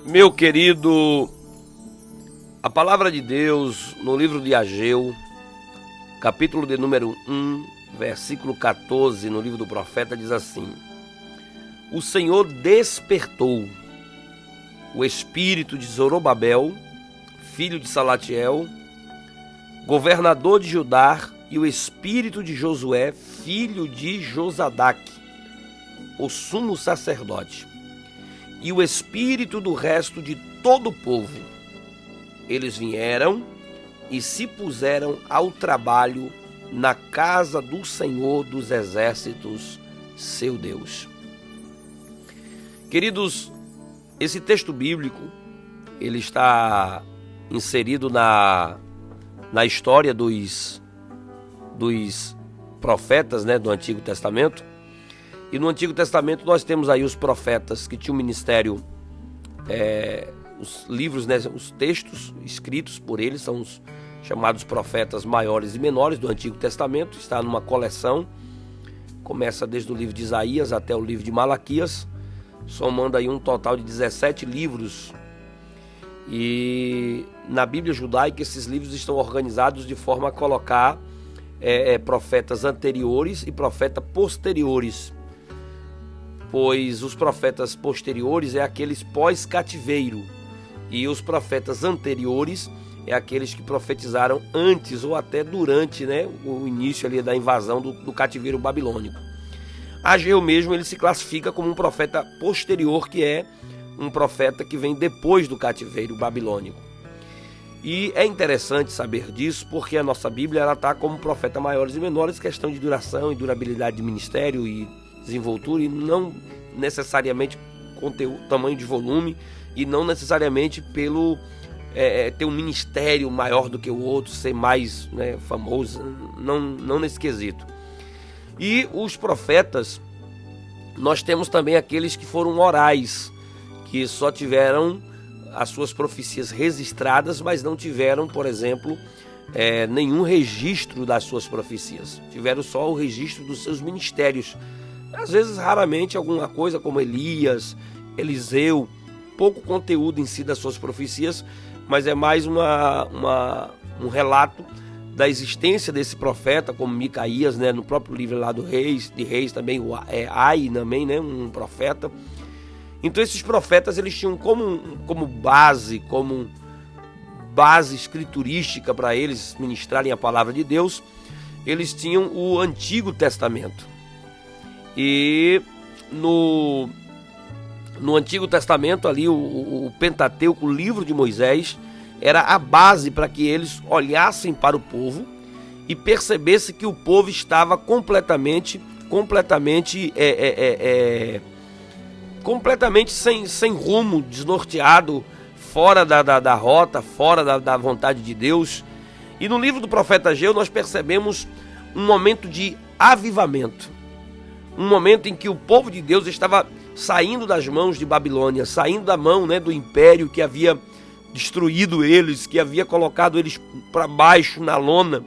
Meu querido, a palavra de Deus no livro de Ageu, capítulo de número 1, versículo 14, no livro do profeta, diz assim: O Senhor despertou o espírito de Zorobabel, filho de Salatiel, governador de Judá, e o espírito de Josué, filho de Josadaque, o sumo sacerdote, e o espírito do resto de todo o povo. Eles vieram e se puseram ao trabalho na casa do Senhor dos Exércitos, seu Deus. Queridos, esse texto bíblico, ele está inserido na história dos profetas, do Antigo Testamento. E no Antigo Testamento nós temos aí os profetas que tinham ministério, os livros, os textos escritos por eles, são os chamados profetas maiores e menores do Antigo Testamento. Está numa coleção, começa desde o livro de Isaías até o livro de Malaquias, somando aí um total de 17 livros. E na Bíblia judaica esses livros estão organizados de forma a colocar profetas anteriores e profetas posteriores, pois os profetas posteriores é aqueles pós-cativeiro e os profetas anteriores é aqueles que profetizaram antes ou até durante o início ali da invasão do cativeiro babilônico. Ageu mesmo, ele se classifica como um profeta posterior, que é um profeta que vem depois do cativeiro babilônico. E é interessante saber disso, porque a nossa Bíblia está como profeta maiores e menores, questão de duração e durabilidade de ministério e desenvoltura, e não necessariamente conteúdo, tamanho de volume, e não necessariamente pelo ter um ministério maior do que o outro, ser mais famoso, não nesse quesito. E os profetas, nós temos também aqueles que foram orais, que só tiveram as suas profecias registradas, mas não tiveram, por exemplo, nenhum registro das suas profecias. Tiveram só o registro dos seus ministérios. Às vezes, raramente, alguma coisa como Elias, Eliseu, pouco conteúdo em si das suas profecias, mas é mais um relato da existência desse profeta, como Micaías, no próprio livro lá de Reis também, Ai também, um profeta. Então esses profetas, eles tinham como base escriturística para eles ministrarem a palavra de Deus, eles tinham o Antigo Testamento. E no Antigo Testamento ali, o Pentateuco, o livro de Moisés, era a base para que eles olhassem para o povo e percebessem que o povo estava completamente sem rumo, desnorteado, fora da rota, fora da vontade de Deus. E no livro do profeta Ageu nós percebemos um momento de avivamento, um momento em que o povo de Deus estava saindo das mãos de Babilônia, saindo da mão do império que havia destruído eles, que havia colocado eles para baixo na lona,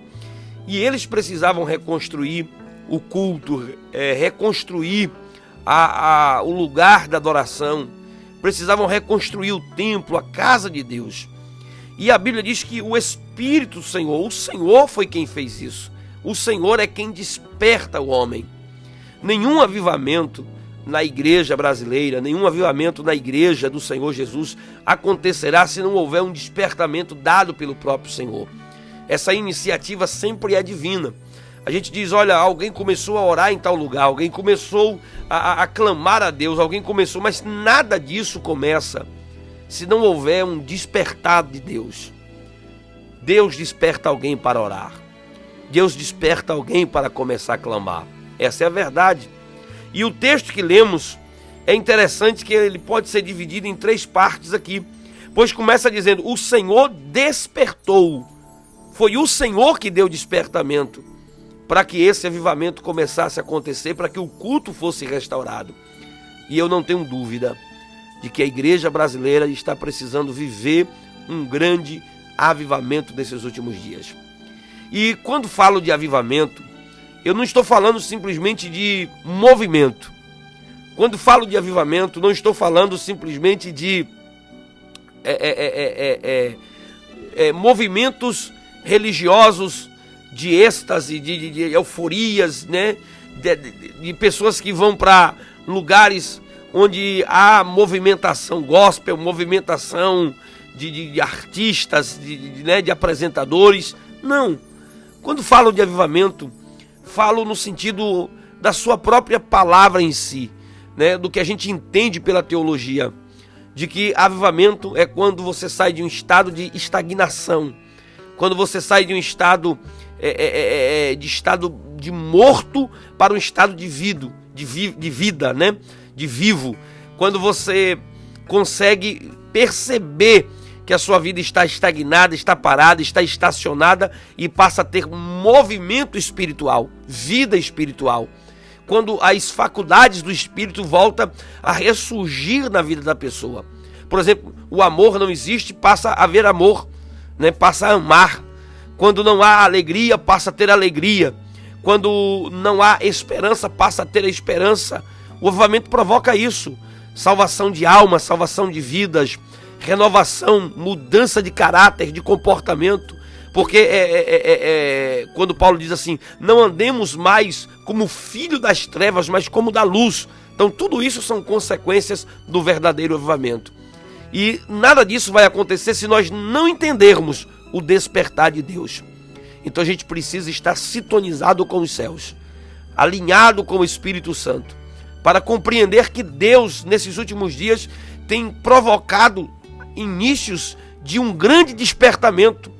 e eles precisavam reconstruir o culto, reconstruir o lugar da adoração, precisavam reconstruir o templo, a casa de Deus. E a Bíblia diz que o Espírito do Senhor, o Senhor foi quem fez isso. O Senhor é quem desperta o homem. Nenhum avivamento na igreja brasileira, nenhum avivamento na igreja do Senhor Jesus acontecerá se não houver um despertamento dado pelo próprio Senhor. Essa iniciativa sempre é divina. A gente diz, olha, alguém começou a orar em tal lugar, alguém começou a clamar a Deus, alguém começou, mas nada disso começa se não houver um despertar de Deus. Deus desperta alguém para orar. Deus desperta alguém para começar a clamar. Essa é a verdade. E o texto que lemos é interessante, que ele pode ser dividido em 3 partes aqui, pois começa dizendo, o Senhor despertou. Foi o Senhor que deu despertamento para que esse avivamento começasse a acontecer, para que o culto fosse restaurado. E eu não tenho dúvida de que a igreja brasileira está precisando viver um grande avivamento nesses últimos dias. E quando falo de avivamento, eu não estou falando simplesmente de movimento. Quando falo de avivamento, não estou falando simplesmente de movimentos religiosos de êxtase, de euforias, né? De pessoas que vão para lugares onde há movimentação gospel, movimentação de artistas, de apresentadores. Não. Quando falo de avivamento, falo no sentido da sua própria palavra em si, né? Do que a gente entende pela teologia, de que avivamento é quando você sai de um estado de estagnação, quando você sai de um estado de morto para um estado de vida, né? De vivo. Quando você consegue perceber que a sua vida está estagnada, está parada, está estacionada e passa a ter movimento espiritual, vida espiritual. Quando as faculdades do espírito voltam a ressurgir na vida da pessoa. Por exemplo, o amor não existe, passa a haver amor, né? Passa a amar. Quando não há alegria, passa a ter alegria. Quando não há esperança, passa a ter a esperança. O avivamento provoca isso. Salvação de alma, salvação de vidas, renovação, mudança de caráter, de comportamento. Porque quando Paulo diz assim, não andemos mais como filho das trevas, mas como da luz. Então tudo isso são consequências do verdadeiro avivamento. E nada disso vai acontecer se nós não entendermos o despertar de Deus. Então a gente precisa estar sintonizado com os céus, alinhado com o Espírito Santo, para compreender que Deus, nesses últimos dias, tem provocado inícios de um grande despertamento,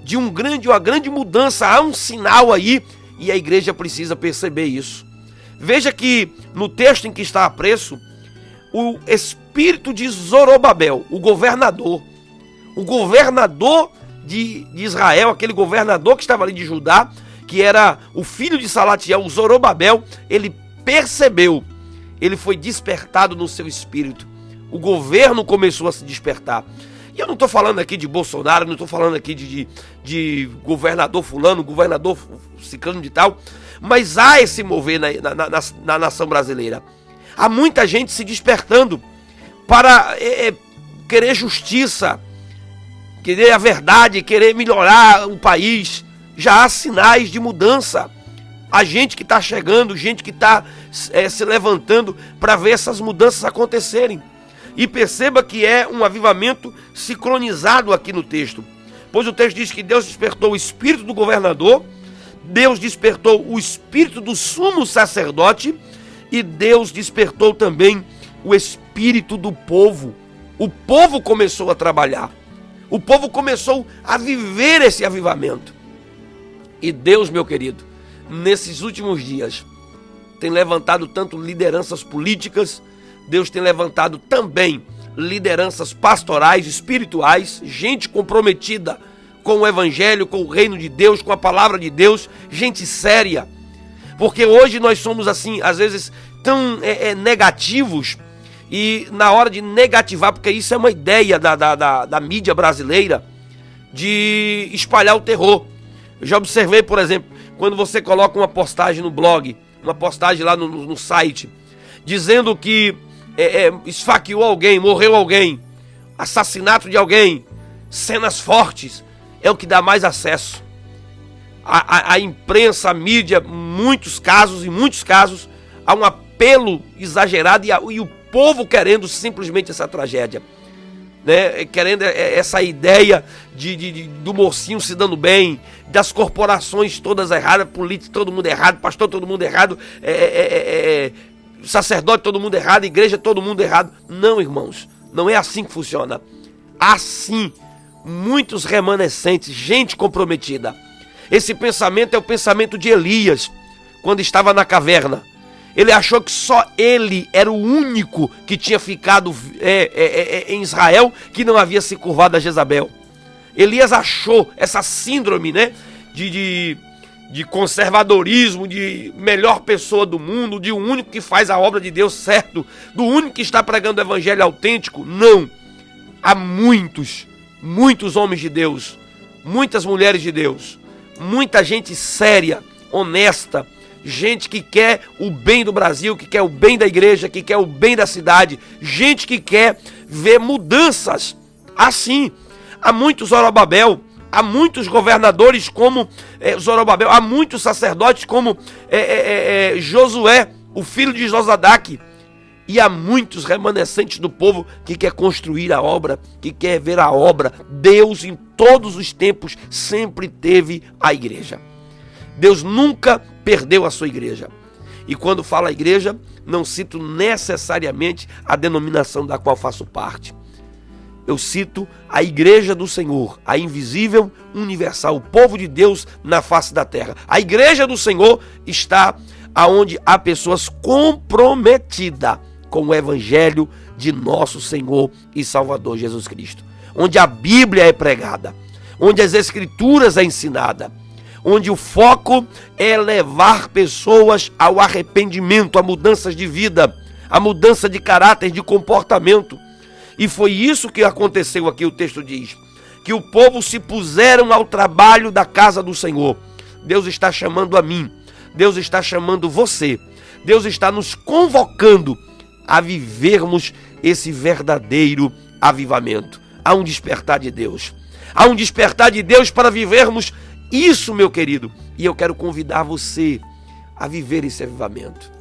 de uma grande mudança. Há um sinal aí e a igreja precisa perceber isso. Veja que no texto em que está a preço, o espírito de Zorobabel, o governador de Israel, aquele governador que estava ali de Judá, que era o filho de Salatiel, o Zorobabel, ele percebeu, ele foi despertado no seu espírito. O governo começou a se despertar. E eu não estou falando aqui de Bolsonaro, não estou falando aqui de governador fulano, governador ciclano de tal, mas há esse mover na nação brasileira. Há muita gente se despertando para querer justiça, querer a verdade, querer melhorar o país. Já há sinais de mudança. Há gente que está chegando, gente que está se levantando para ver essas mudanças acontecerem. E perceba que é um avivamento sincronizado aqui no texto. Pois o texto diz que Deus despertou o espírito do governador, Deus despertou o espírito do sumo sacerdote e Deus despertou também o espírito do povo. O povo começou a trabalhar. O povo começou a viver esse avivamento. E Deus, meu querido, nesses últimos dias, tem levantado tanto lideranças políticas, Deus tem levantado também lideranças pastorais, espirituais, gente comprometida com o evangelho, com o reino de Deus, com a palavra de Deus, gente séria. Porque hoje nós somos assim, às vezes, tão negativos, e na hora de negativar, porque isso é uma ideia da mídia brasileira, de espalhar o terror. Eu já observei, por exemplo, quando você coloca uma postagem no blog, uma postagem lá no site, dizendo que esfaqueou alguém, morreu alguém, assassinato de alguém, cenas fortes, é o que dá mais acesso. A imprensa, a mídia, em muitos casos, há um apelo exagerado e o povo querendo simplesmente essa tragédia, né? Querendo essa ideia do mocinho se dando bem, das corporações todas erradas, político todo mundo errado, pastor todo mundo errado, sacerdote todo mundo errado, igreja todo mundo errado. Não, irmãos, não é assim que funciona. Assim, muitos remanescentes, gente comprometida. Esse pensamento é o pensamento de Elias, quando estava na caverna. Ele achou que só ele era o único que tinha ficado em Israel, que não havia se curvado a Jezabel. Elias achou essa síndrome, né, de conservadorismo, de melhor pessoa do mundo, de um único que faz a obra de Deus certo, do único que está pregando o evangelho autêntico. Não. Há muitos homens de Deus, muitas mulheres de Deus, muita gente séria, honesta, gente que quer o bem do Brasil, que quer o bem da igreja, que quer o bem da cidade, gente que quer ver mudanças Assim, há muitos Zorobabel, há muitos governadores como Zorobabel, há muitos sacerdotes como Josué, o filho de Josadaque, e há muitos remanescentes do povo que quer construir a obra, que quer ver a obra. Deus, em todos os tempos, sempre teve a igreja. Deus nunca perdeu a sua igreja. E quando falo igreja, não cito necessariamente a denominação da qual faço parte. Eu cito a igreja do Senhor, a invisível, universal, o povo de Deus na face da terra. A igreja do Senhor está aonde há pessoas comprometidas com o evangelho de nosso Senhor e Salvador Jesus Cristo. Onde a Bíblia é pregada, onde as Escrituras é ensinada, onde o foco é levar pessoas ao arrependimento, a mudanças de vida, a mudança de caráter, de comportamento. E foi isso que aconteceu aqui, o texto diz, que o povo se puseram ao trabalho da casa do Senhor. Deus está chamando a mim, Deus está chamando você, Deus está nos convocando a vivermos esse verdadeiro avivamento. Há um despertar de Deus. Há um despertar de Deus para vivermos isso, meu querido. E eu quero convidar você a viver esse avivamento,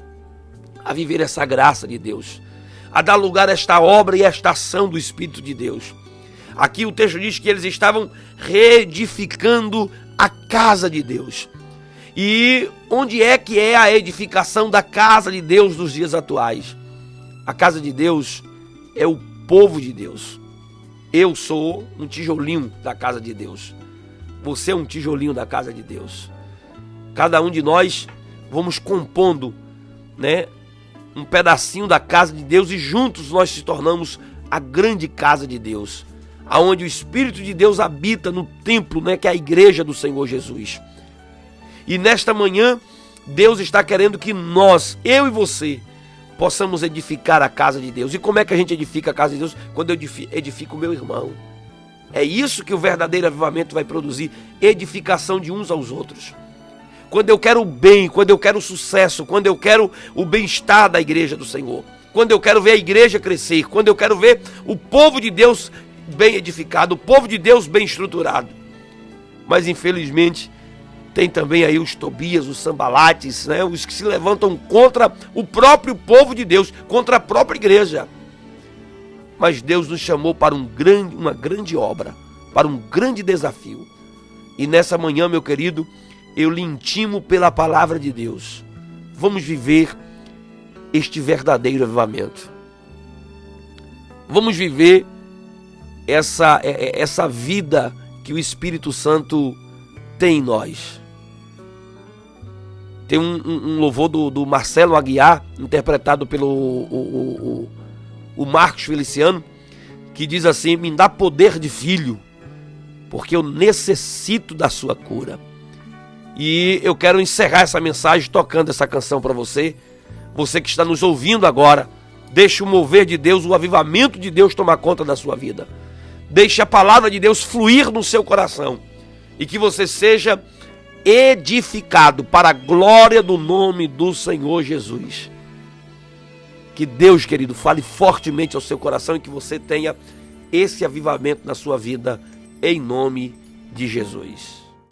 a viver essa graça de Deus, a dar lugar a esta obra e a esta ação do Espírito de Deus. Aqui o texto diz que eles estavam reedificando a casa de Deus. E onde é que é a edificação da casa de Deus nos dias atuais? A casa de Deus é o povo de Deus. Eu sou um tijolinho da casa de Deus. Você é um tijolinho da casa de Deus. Cada um de nós vamos compondo, um pedacinho da casa de Deus e juntos nós se tornamos a grande casa de Deus, aonde o Espírito de Deus habita no templo, que é a igreja do Senhor Jesus. E nesta manhã, Deus está querendo que nós, eu e você, possamos edificar a casa de Deus. E como é que a gente edifica a casa de Deus? Quando eu edifico o meu irmão. É isso que o verdadeiro avivamento vai produzir, edificação de uns aos outros. Quando eu quero o bem, quando eu quero o sucesso, quando eu quero o bem-estar da igreja do Senhor, quando eu quero ver a igreja crescer, quando eu quero ver o povo de Deus bem edificado, o povo de Deus bem estruturado. Mas infelizmente tem também aí os Tobias, os Sambalates, os que se levantam contra o próprio povo de Deus, contra a própria igreja. Mas Deus nos chamou para uma grande obra, para um grande desafio. E nessa manhã, meu querido, eu lhe intimo pela palavra de Deus. Vamos viver este verdadeiro avivamento. Vamos viver essa vida que o Espírito Santo tem em nós. Tem um louvor do Marcelo Aguiar, interpretado pelo o Marcos Feliciano, que diz assim: me dá poder de filho, porque eu necessito da sua cura. E eu quero encerrar essa mensagem tocando essa canção para você. Você que está nos ouvindo agora, deixe o mover de Deus, o avivamento de Deus tomar conta da sua vida. Deixe a palavra de Deus fluir no seu coração. E que você seja edificado para a glória do nome do Senhor Jesus. Que Deus, querido, fale fortemente ao seu coração e que você tenha esse avivamento na sua vida, em nome de Jesus.